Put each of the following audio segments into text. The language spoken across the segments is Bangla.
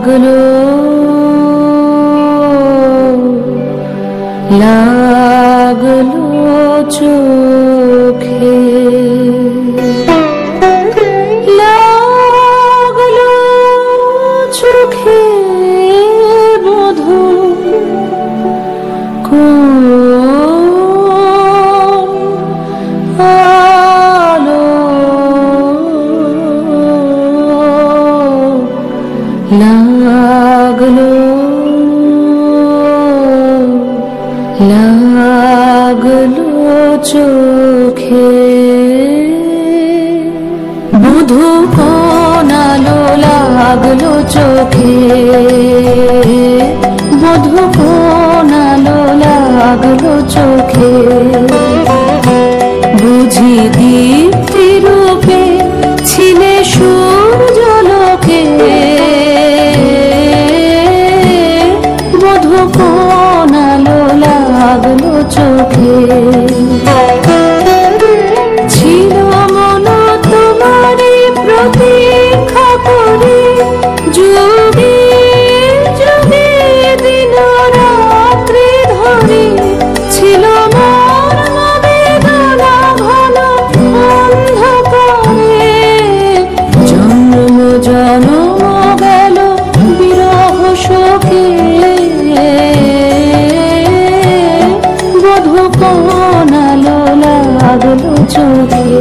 লাগলো লাগলো চোখে লাগলো চোখে বধূ আলো লাগলো লাগলো চোখে বধূ কোন আলো লাগলো চোখে বধূ কোন আলো লাগলো চোখে বুঝি দীপ্তি রূপে ছিলে সূর্যলোকে বধূ কোন আলো লাগলো চোখে ছিল মন তোমারই প্রতীক্ষা করে যুগে যুগে দিন রাত্রি ধরে ছিল মর্ম বেদনা ঘন অন্ধকারে জন্ম জন্ম গেল বিরহ শোকে বধূ কোন আলো লাগলো চোখে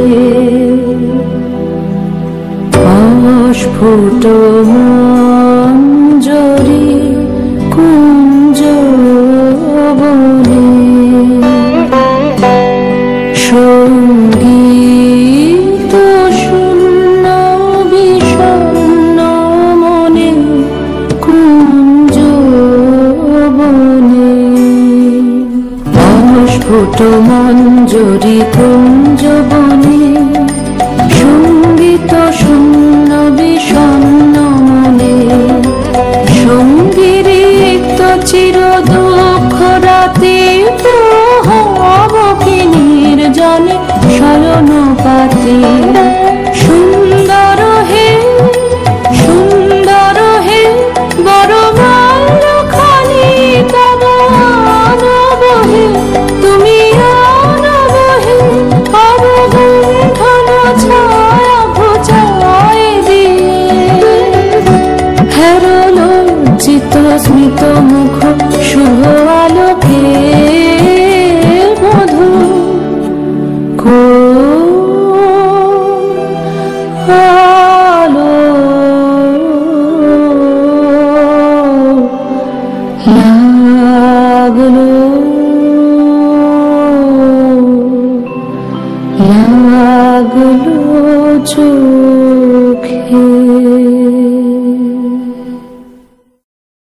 অস্ফুট মঞ্জরি কুঞ্জ বনে সঙ্গীত শূন্য বিষণ্ণ মনে কুঞ্জ বনে অস্ফুট মঞ্জরি কুঞ্জ বনে সঙ্গীত শূন্য বিষণ্ণ মনে সঙ্গীত চির দুঃখ রাতে প্রহব কি নির্জনে শয়ন পাতে সুন্দর হে বড় মাল্য খালি তব আনব হে তুমি আনব হে অবগুণ্ঠন ছায়া ঘোচায় দিয়ে হেরল চিত্ত স্মিত মুখ শুভ আলোকে বধূ আলো লাগলো লাগলো